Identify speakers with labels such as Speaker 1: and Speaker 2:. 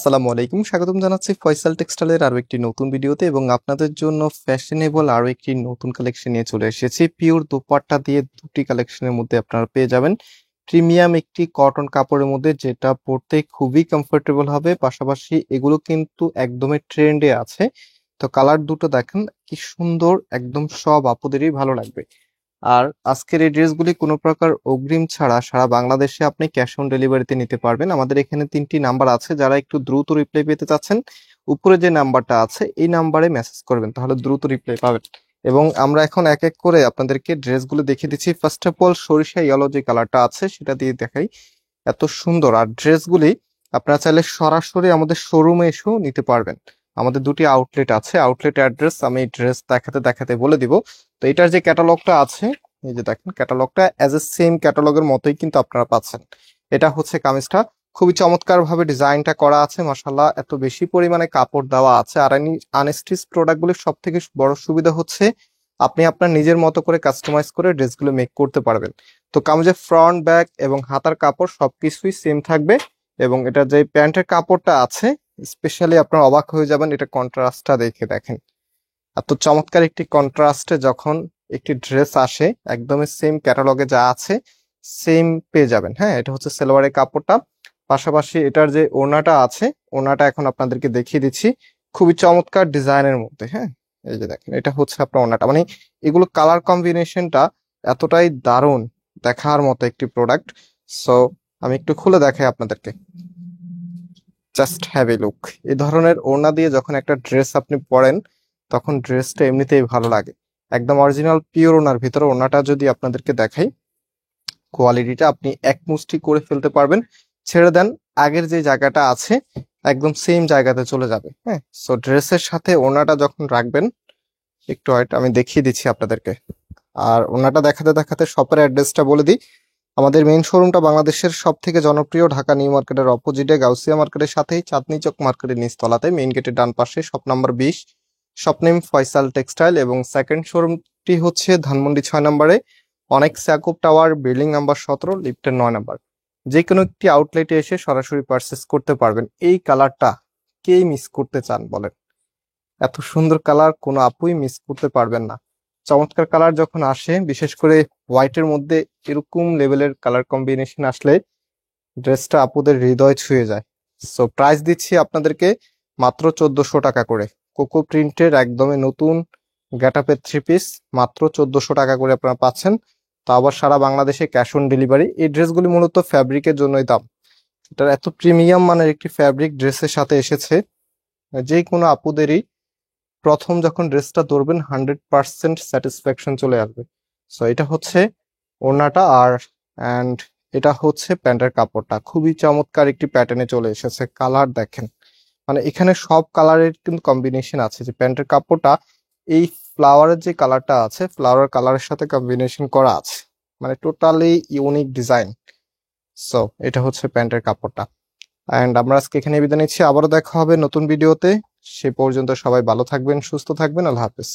Speaker 1: আসসালামু আলাইকুম, স্বাগতম জানাচ্ছি ফয়সাল টেক্সটাইলের আরো একটি নতুন ভিডিওতে এবং আপনাদের জন্য ফ্যাশনেবল আরো একটি নতুন কালেকশন নিয়ে চলে এসেছি। পিওর দোপাট্টা দিয়ে দুটি কালেকশনের মধ্যে আপনারা পেয়ে যাবেন প্রিমিয়াম একটি কটন কাপড়ের মধ্যে, যেটা পরতে খুবই কমফোর্টেবল হবে। পাশাপাশি এগুলো কিন্তু একদমই ট্রেন্ডে আছে। তো কালার দুটো দেখেন কি সুন্দর, একদম সব আপুদেরই ভালো লাগবে। আর আজকের এই ড্রেসগুলি কোনো প্রকার অগ্রিম ছাড়া সারা বাংলাদেশে আপনি ক্যাশ অন ডেলিভারিতে নিতে পারবেন। আমাদের এখানে 3টি নাম্বার আছে, যারা একটু দ্রুত রিপ্লাই পেতে চাচ্ছেন উপরে যে নাম্বারটা আছে এই নাম্বারে মেসেজ করবেন, তাহলে দ্রুত রিপ্লাই পাবেন। এবং আমরা এখন এক এক করে আপনাদেরকে ড্রেসগুলো দেখিয়ে দিচ্ছি। ফার্স্ট অফ অল সরিষা ইয়েলো যে কালারটা আছে সেটা দিয়ে দেখাই, এত সুন্দর। আর ড্রেসগুলি আপনারা চাইলে সরাসরি আমাদের শোরুমে এসেও নিতে পারবেন। আমাদের দুটি আউটলেট আছে, আউটলেট অ্যাড্রেস আমি ড্রেস দেখাতে দেখাতে বলে দিব। তো এটার যে ক্যাটালগটা আছে, এই যে দেখেন ক্যাটালগটা অ্যাজ এ সেম ক্যাটালগের মতোই কিন্তু আপনারা পাচ্ছেন। এটা হচ্ছে কামিজটা, খুবই চমৎকার ভাবে ডিজাইনটা করা আছে, মাশাআল্লাহ এত বেশি পরিমাণে কাপড় দেওয়া আছে। আর আনস্টিচ প্রোডাক্টগুলির সব থেকে বড় সুবিধা হচ্ছে আপনি আপনার নিজের মতো করে কাস্টমাইজ করে ড্রেসগুলো মেক করতে পারবেন। তো কামিজের ফ্রন্ট ব্যাক এবং হাতার কাপড় সবকিছুই সেম থাকবে। এবং এটা যে প্যান্টের কাপড়টা আছে স্পেশালি আপনার অবাক হয়ে যাবেন, এটা কন্ট্রাস্টটা দেখে দেখেন এত চমৎকার একটি কন্ট্রাস্টে যখন একটি ড্রেস আসে, একদমই সেম ক্যাটালগে যা আছে সেম পেয়ে যাবেন। হ্যাঁ, এটা হচ্ছে সালোয়ারের কাপড়টা। পাশাপাশি এটার যে ওড়নাটা আছে, ওড়নাটা এখন আপনাদেরকে দেখিয়ে দিচ্ছি, খুবই চমৎকার ডিজাইনের মধ্যে। হ্যাঁ, এই যে দেখেন এটা হচ্ছে আপনার ওড়নাটা, মানে এগুলো কালার কম্বিনেশনটা এতটাই দারুণ, দেখার মতো একটি প্রোডাক্ট। সো আমি একটু খুলে দেখাই আপনাদেরকে, জাস্ট হ্যাভ এ লুক। এই ধরনের ওড়না দিয়ে যখন একটা ড্রেস আপনি পরেন তখন ড্রেসটা এমনিতেই ভালো লাগে। একদম অরিজিনাল পিওর ওড়নার ভিতরে ওড়নাটা যদি আপনাদেরকে দেখাই, কোয়ালিটিটা আপনি এক মুষ্টি করে ফেলতে পারবেন। ছেড়ে দেন, আগের যে জায়গাটা আছে একদম সেম জায়গাতে চলে যাবে। হ্যাঁ, সো ড্রেসের সাথে ওড়নাটা যখন রাখবেন, একটু ওয়েট আমি দেখিয়ে দিচ্ছি আপনাদেরকে। আর ওড়নাটা দেখাতে দেখাতে শপের অ্যাড্রেসটা বলে দিই। আমাদের মেইন শোরুমটা বাংলাদেশের সব থেকে জনপ্রিয় ঢাকা নিউ মার্কেটের অপোজিটে গাউসিয়া মার্কেটের সাথেই চাঁদনী চক মার্কেটের নিচতলাতে, মেইন গেটের ডান পাশে, shop number 20, shop name Faisal textile. এবং সেকেন্ড শোরুমটি হচ্ছে ধানমন্ডি 6 নম্বরে অনেক স্যাকুব টাওয়ার, বিল্ডিং নাম্বার 17, লিফটের 9 নাম্বার। যে কোনো একটি আউটলেটে এসে সরাসরি পারচেস করতে পারবেন। এই কালারটা কে মিস করতে চান বলেন? এত সুন্দর কালার কোনো আপুই মিস করতে পারবেন না। চমৎকার কালার যখন আসে, বিশেষ করে হোয়াইটের মধ্যে এরকম লেভেলের কালার কম্বিনেশন আসলে ড্রেসটা আপুদের হৃদয় ছুঁয়ে যায়। সো প্রাইস দিচ্ছি আপনাদেরকে মাত্র 1400 টাকা করে। কোকো প্রিন্টের একদমই নতুন গ্যাটাপের 3 পিস মাত্র 1400 টাকা করে আপনারা পাচ্ছেন। তা আবার সারা বাংলাদেশে ক্যাশ অন ডেলিভারি। এই ড্রেসগুলি মূলত ফ্যাব্রিকের জন্যই দাম। এটার এত প্রিমিয়াম মানের একটি ফ্যাব্রিক ড্রেসের সাথে এসেছে, যে কোনো আপুদেরই প্রথম যখন ড্রেসটা ধরবেন 100% স্যাটিসফ্যাকশন চলে আসবে। সো এটা হচ্ছে ওড়নাটা, আর অ্যান্ড এটা হচ্ছে প্যান্টের কাপড়টা, খুবই চমৎকার একটি প্যাটার্নে চলে এসেছে। কালার দেখেন, মানে এখানে সব কালারের কিন্তু কম্বিনেশন আছে। যে প্যান্টের কাপড়টা এই ফ্লাওয়ারের যে কালারটা আছে, ফ্লাওয়ার কালারের সাথে কম্বিনেশন করা আছে, মানে টোটালি ইউনিক ডিজাইন। সো এটা হচ্ছে প্যান্টের কাপড়টা। অ্যান্ড আমরা আজকে এখানে বিদায় নিচ্ছি, আবারও দেখা হবে নতুন ভিডিওতে। সে পর্যন্ত সবাই ভালো থাকবেন, সুস্থ থাকবেন, আল্লাহ হাফেজ।